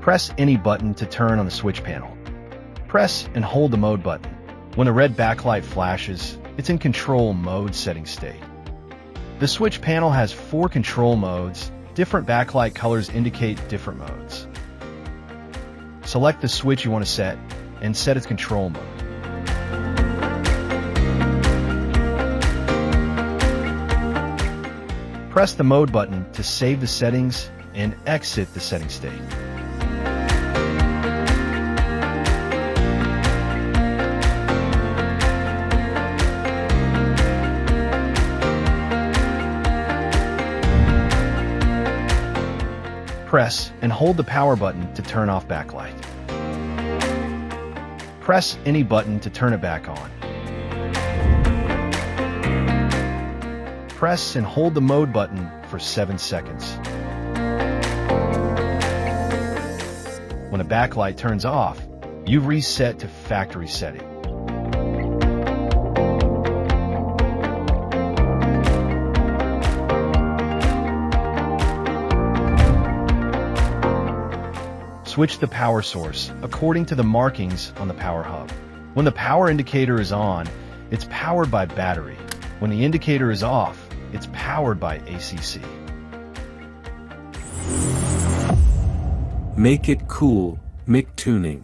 Press any button to turn on the switch panel. Press and hold the mode button. When a red backlight flashes, it's in control mode setting state. The switch panel has 4 control modes. Different backlight colors indicate different modes. Select the switch you want to set and set its control mode. Press the mode button to save the settings and exit the setting state. Press and hold the power button to turn off backlight. Press any button to turn it back on. Press and hold the mode button for 7 seconds. When a backlight turns off, you reset to factory setting. Switch the power source according to the markings on the power hub. When the power indicator is on, it's powered by battery. When the indicator is off, it's powered by ACC. Make it cool, MICTUNING.